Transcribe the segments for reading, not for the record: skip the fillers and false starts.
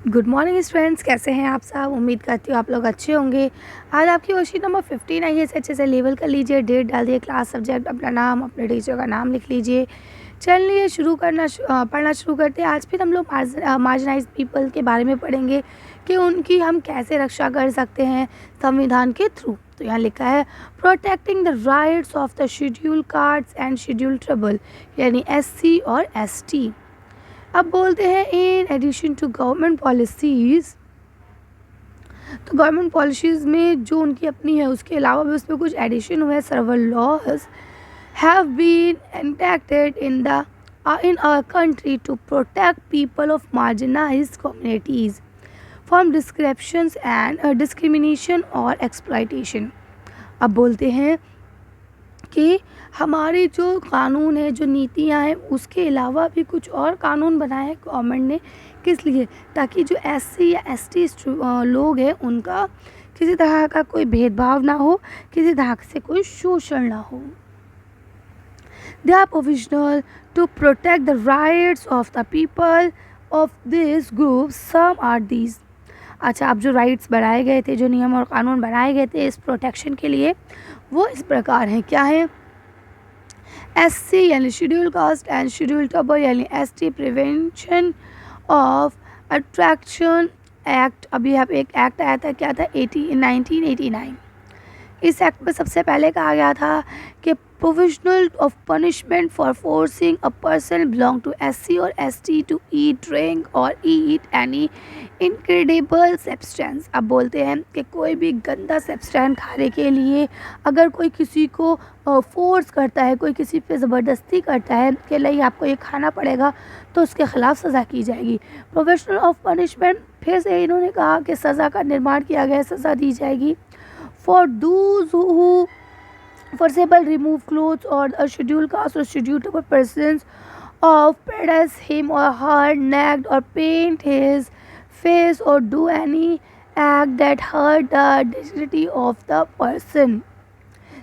Good morning students, कैसे हैं आप सब। उम्मीद करती हूँ आप लोग अच्छे होंगे। आज आपकी वर्कशीट नंबर 15 आई है। इसे अच्छे से लेवल कर लीजिए, डेट डाल दिए, क्लास, सब्जेक्ट, अपना नाम, अपने टीचर का नाम लिख लीजिए। चलिए पढ़ना शुरू करते हैं। आज फिर हम लोग मार्जिनाइज पीपल के बारे में पढ़ेंगे कि उनकी हम कैसे रक्षा कर सकते हैं संविधान के थ्रू। तो यहाँ लिखा है protecting the rights of the schedule castes and schedule tribal, यानी SC और ST। अब बोलते हैं in addition to government policies, तो गवर्नमेंट पॉलिसीज़ में जो उनकी अपनी है उसके अलावा भी उसमें कुछ एडिशन हुए। Several laws have been enacted in our country to protect people of marginalised communities from discrimination और एक्सप्लॉयटेशन। अब बोलते हैं कि हमारे जो कानून है, जो नीतियाँ हैं, उसके अलावा भी कुछ और कानून बनाए हैं गवर्नमेंट ने। किस लिए? ताकि जो SC या ST लोग हैं उनका किसी तरह का कोई भेदभाव ना हो, किसी तरह से कोई शोषण ना हो। They are provisional to protect the rights of the people of this group, some are these. अच्छा, अब जो राइट्स बनाए गए थे, जो नियम और कानून बनाए गए थे इस प्रोटेक्शन के लिए, वो इस प्रकार हैं। क्या है? SC यानी schedule caste and schedule tribal यानी ST prevention of attraction act. अभी यहाँ पे एक एक्ट आया था, क्या था? 1989। इस एक्ट में सबसे पहले कहा गया था कि provisional of punishment for forcing a person belong to SC और ST टू ईट, ड्रिंक और ईट एनी इनक्रेडिबल सब्सटेंस। अब बोलते हैं कि कोई भी गंदा सब्सटेंस खाने के लिए अगर कोई किसी को फोर्स करता है, कोई किसी पे ज़बरदस्ती करता है कि नहीं आपको ये खाना पड़ेगा, तो उसके ख़िलाफ़ सज़ा की जाएगी। प्रोविजनल ऑफ पनिशमेंट, फिर से इन्होंने कहा कि सज़ा का निर्माण किया गया, सज़ा दी जाएगी for those who forcibly remove clothes or a scheduled caste or scheduled tribal persons of prejudice him or her, nagged or paint his face or do any act that hurt the dignity of the person।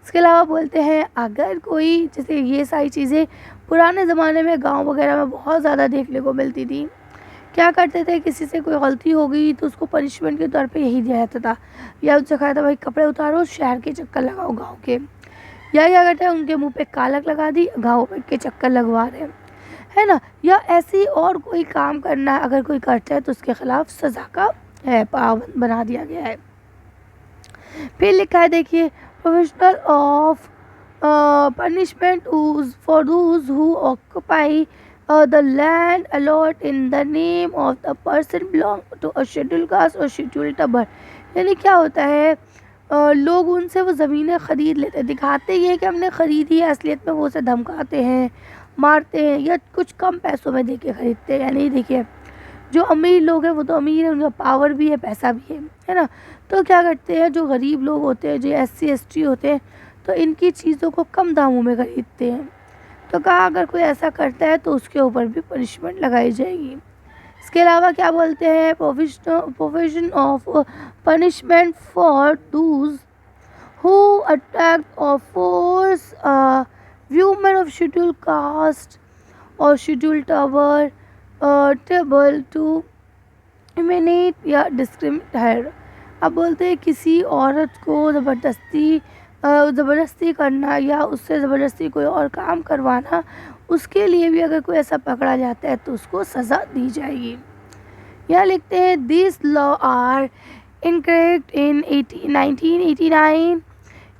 इसके अलावा बोलते हैं अगर कोई, जैसे ये सारी चीज़ें पुराने ज़माने में गांव वगैरह में बहुत ज़्यादा देखने को मिलती थी। क्या करते थे, किसी से कोई गलती हो गई तो उसको पनिशमेंट के तौर पे यही दिया जाता था, या उससे कहा था भाई कपड़े उतारो, शहर के चक्कर लगाओ गांव के, या क्या करते हैं उनके मुंह पे कालक लगा दी, गांव के चक्कर लगवा रहे हैं, है ना। या ऐसी और कोई काम करना अगर कोई करता है तो उसके खिलाफ सज़ा का पाबंद बना दिया गया है। फिर लिखा है, देखिए, provisional of punishment for those who occupy the land allot in the name of the person belong to a scheduled caste or scheduled tribal। यानी क्या होता है, लोग उनसे वो ज़मीनें ख़रीद लेते हैं, दिखाते ये कि हमने ख़रीदी है, असलियत में वो उसे धमकाते हैं, मारते हैं, या कुछ कम पैसों में देके ख़रीदते हैं। यानी देखिए, जो अमीर लोग हैं वो तो अमीर है, उनका पावर भी है, पैसा भी है ना। तो क्या करते हैं, जो गरीब लोग होते हैं, जो SC ST होते हैं, तो इनकी चीज़ों को कम दामों में ख़रीदते हैं। तो कहा अगर कोई ऐसा करता है तो उसके ऊपर भी पनिशमेंट लगाई जाएगी। इसके अलावा क्या बोलते हैं, provision of punishment for those who attack और force women of scheduled caste और शेड्यूल ट्राइबल टू इमिनेट या डिस्क्रिमिनेट हर। अब बोलते हैं किसी औरत को ज़बरदस्ती करना या उससे ज़बरदस्ती कोई और काम करवाना, उसके लिए भी अगर कोई ऐसा पकड़ा जाता है तो उसको सज़ा दी जाएगी। यहाँ लिखते हैं this law are incorrect in 1989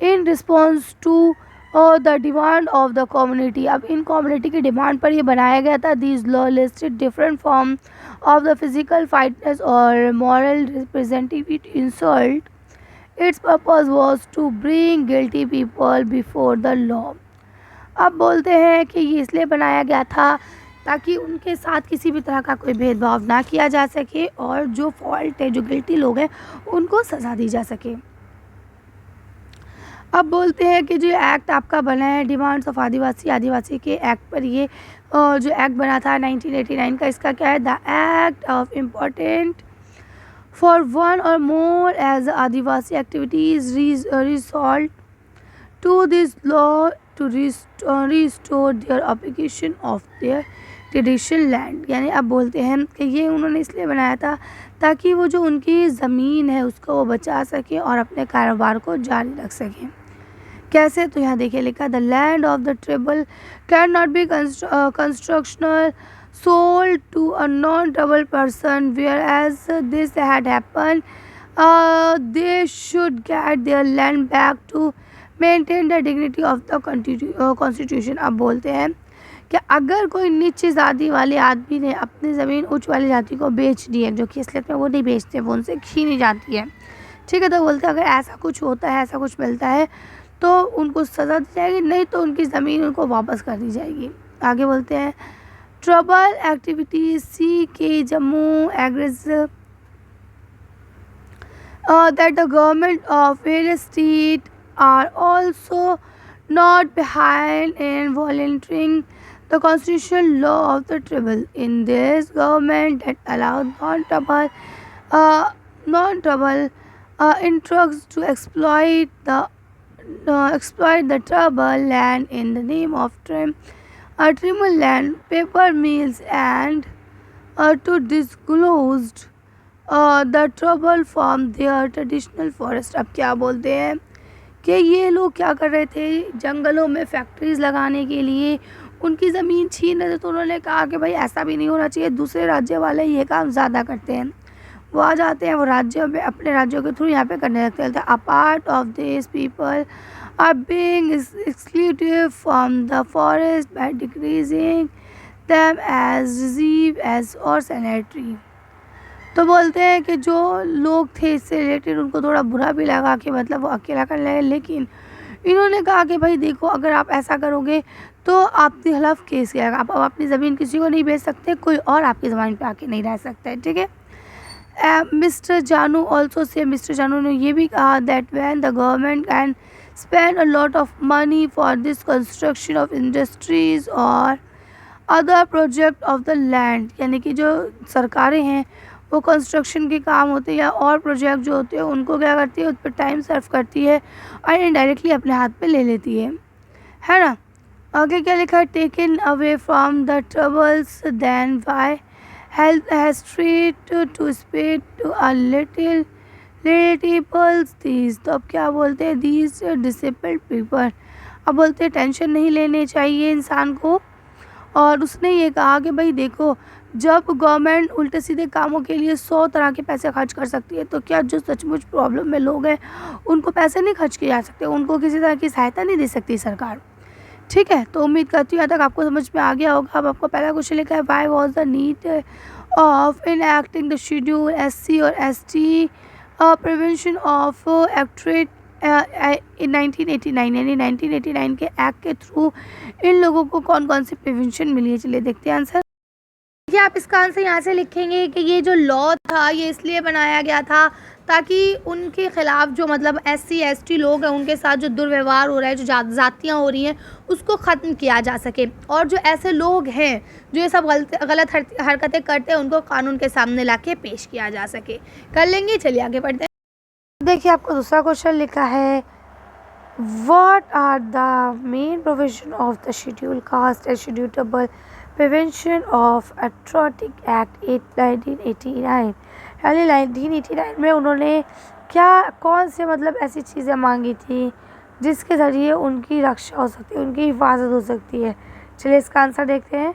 in response to the demand of the community. अब इन कम्युनिटी की डिमांड पर ये बनाया गया था। This law listed different form of the physical fitness और moral representative insult. Its purpose was to bring guilty people before the law। अब बोलते हैं कि ये इसलिए बनाया गया था ताकि उनके साथ किसी भी तरह का कोई भेदभाव ना किया जा सके और जो फॉल्ट है, जो गिल्टी लोग हैं, उनको सज़ा दी जा सके। अब बोलते हैं कि जो एक्ट आपका बना है डिमांड्स ऑफ आदिवासी के एक्ट पर, ये जो एक्ट बना था 1989 का, इसका क्या है, the act of important for one or more as Adivasi activities resort to this law to restore their obligation of their traditional land, यानी अब बोलते हैं कि ये उन्होंने इसलिए बनाया था ताकि वो जो उनकी ज़मीन है उसको वो बचा सकें और अपने कारोबार को जारी रख सकें। कैसे? तो यहाँ देखिए लिखा, the land of the tribal can not be constructional sold to a non-tribal person, whereas this had happened, they should get their land back to maintain the dignity of the constitution। अब बोलते हैं कि अगर कोई नीच जाति वाले आदमी ने अपनी ज़मीन उच्च वाली जाति को बेच दी है, जो कि असलियत में वो नहीं बेचते, वो उनसे छीनी जाती है, ठीक है, तो बोलते हैं अगर ऐसा कुछ होता है, ऐसा कुछ मिलता है तो उनको सज़ा दी जाएगी, नहीं तो उनकी ज़मीन उनको वापस कर दी जाएगी। आगे बोलते हैं, ट्रबल एक्टिविटीज सी के Jammu agrees that the government of various states are also not behind in volunteering the constitutional law of the tribal. In this government that allows non-tribal interests to exploit the tribal land in the name of tribal land, paper mills, and to disclosed the trouble from their traditional forest। अब क्या बोलते हैं कि ये लोग क्या कर रहे थे, जंगलों में फैक्ट्रीज़ लगाने के लिए उनकी ज़मीन छीन रहे थे, तो उन्होंने कहा कि भाई ऐसा भी नहीं होना चाहिए, दूसरे राज्य वाले ये काम ज़्यादा करते हैं, वो आ जाते हैं, वो राज्यों में अपने राज्यों के थ्रू यहाँ पे करने लगते हैं। A part of this people are being excluded from the forest by decreasing them as reserve as or sanitary। तो बोलते हैं कि जो लोग थे इससे रिलेटेड उनको थोड़ा बुरा भी लगा कि मतलब वो अकेला कर लगे, लेकिन इन्होंने कहा कि भाई देखो अगर आप ऐसा करोगे तो आपके खिलाफ केस किया, आप अपनी ज़मीन किसी को नहीं बेच सकते, कोई और आपकी ज़मीन पे आके नहीं रह सकता है, ठीक है। मिस्टर जानू ऑल्सो से, मिस्टर जानू ने ये भी कहा that when the government can spend a lot of money for this construction of industries or other project of the land, यानी कि जो सरकारें हैं वो कंस्ट्रक्शन के काम होते हैं या और प्रोजेक्ट जो होते हैं उनको क्या करती है, उस पर टाइम सर्व करती है और इनडायरेक्टली अपने हाथ पे ले लेती है ना। आगे क्या लिखा है, taken away from the troubles then why has treat to spade to a little peoples these. तो अब क्या बोलते हैं, दीज डिसेबल्ड पीपल, अब बोलते हैं टेंशन नहीं लेने चाहिए इंसान को। और उसने ये कहा कि भाई देखो जब गवर्नमेंट उल्टे सीधे कामों के लिए 100 तरह के पैसे खर्च कर सकती है, तो क्या जो सचमुच प्रॉब्लम में लोग हैं उनको पैसे नहीं खर्च किए जा सकते, उनको किसी तरह की सहायता नहीं दे सकती सरकार, ठीक है। तो उम्मीद करती हूँ यहाँ तक आपको समझ में आ गया होगा। अब आपको पहला क्वेश्चन लिखा है, why was the need of enacting the scheduled SC और ST prevention of act in 1989, यानी 1989 के एक्ट के थ्रू इन लोगों को कौन कौन सी प्रिवेंशन मिली है। चलिए देखते हैं आंसर। देखिए आप इसका आंसर यहाँ से लिखेंगे कि ये जो लॉ था ये इसलिए बनाया गया था ताकि उनके ख़िलाफ़ जो मतलब SC ST लोग हैं उनके साथ जो दुर्व्यवहार हो रहा है, जो ज़ातियाँ हो रही हैं, उसको ख़त्म किया जा सके, और जो ऐसे लोग हैं जो ये सब गलत हरकतें करते हैं उनको कानून के सामने लाके पेश किया जा सके। कर लेंगे, चलिए आगे बढ़ते हैं। देखिए आपको दूसरा क्वेश्चन लिखा है, what are the main provision of the scheduled caste and schedule tribal prevention of atrocity act 1989, यानी 1989 में उन्होंने क्या कौन से मतलब ऐसी चीज़ें मांगी थी जिसके ज़रिए उनकी रक्षा हो सकती है, उनकी हिफाजत हो सकती है। चलिए इसका आंसर देखते हैं।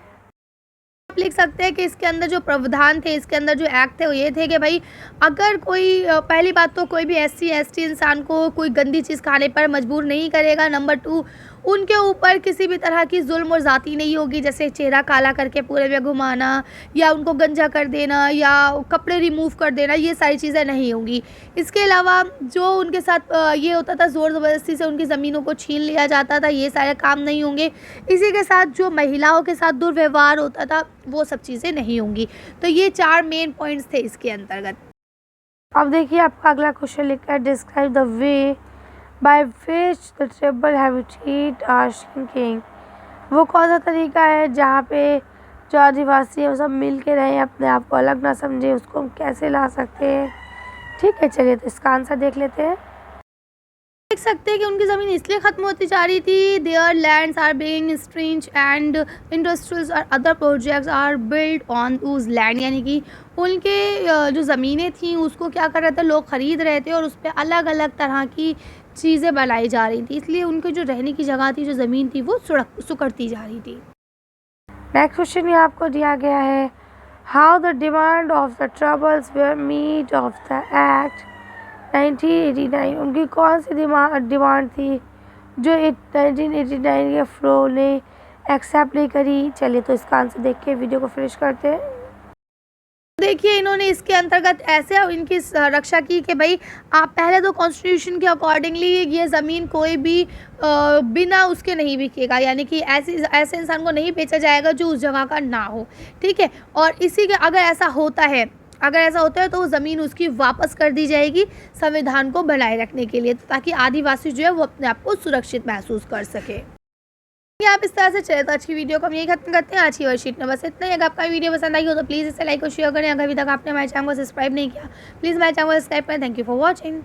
आप लिख सकते हैं कि इसके अंदर जो प्रावधान थे, इसके अंदर जो एक्ट थे वो ये थे कि भाई अगर कोई पहली बात तो कोई भी SC ST इंसान को कोई गंदी चीज़ खाने पर मजबूर नहीं करेगा। नंबर 2, उनके ऊपर किसी भी तरह की जुल्म और ज़्यादती नहीं होगी, जैसे चेहरा काला करके पूरे में घुमाना या उनको गंजा कर देना या कपड़े रिमूव कर देना, ये सारी चीज़ें नहीं होंगी। इसके अलावा जो उनके साथ ये होता था ज़ोर ज़बरदस्ती से उनकी ज़मीनों को छीन लिया जाता था, ये सारे काम नहीं होंगे। इसी के साथ जो महिलाओं के साथ दुर्व्यवहार होता था वो सब चीज़ें नहीं होंगी। तो ये 4 मेन पॉइंट्स थे इसके अंतर्गत। अब देखिए आपका अगला क्वेश्चन लिखा है, describe the way by which the tribal habitat are shrinking। वो कौन सा तरीका है जहाँ पे जो आदिवासी है वो सब मिल के रहें, अपने आप को अलग ना समझे, उसको हम कैसे ला सकते हैं, ठीक है। चलिए तो इसका आंसर देख लेते हैं। देख सकते हैं कि उनकी ज़मीन इसलिए ख़त्म होती जा रही थी, their lands are being stretch and industries और other projects are build on उस लैंड, यानी कि उनके जो ज़मीनें थी उसको क्या कर रहे थे, लोग ख़रीद रहे थे और उस पर अलग अलग तरह की चीज़ें बनाई जा रही थी, इसलिए उनके जो रहने की जगह थी, जो ज़मीन थी, वो सुकड़ती जा रही थी। नेक्स्ट क्वेश्चन ये आपको दिया गया है, how the demand of the troubles where meet of the act 1989, उनकी कौन सी डिमांड थी जो 1989 के फ्लो ने एक्सेप्ट नहीं करी। चलिए तो इसका आंसर देख के वीडियो को फिनिश करते हैं। देखिए इन्होंने इसके अंतर्गत ऐसे इनकी रक्षा की कि भाई आप पहले तो कॉन्स्टिट्यूशन के अकॉर्डिंगली ये ज़मीन कोई भी बिना उसके नहीं बिकेगा, यानी कि ऐसे इंसान को नहीं बेचा जाएगा जो उस जगह का ना हो, ठीक है। और इसी के अगर ऐसा होता है तो वो ज़मीन उसकी वापस कर दी जाएगी संविधान को बनाए रखने के लिए, ताकि आदिवासी जो है वो अपने आप को सुरक्षित महसूस कर सके। आप इस तरह से चले तो आज की वीडियो को हम यही खत्म करते हैं। आज की वर्कशीट में बस इतना ही। अगर आपका वीडियो पसंद आई हो तो प्लीज़ इसे लाइक और शेयर करें। अगर अभी तक आपने हमारे चैनल को सब्सक्राइब नहीं किया, प्लीज़ हमारे चैनल को सब्सक्राइब करें। Thank you for watching.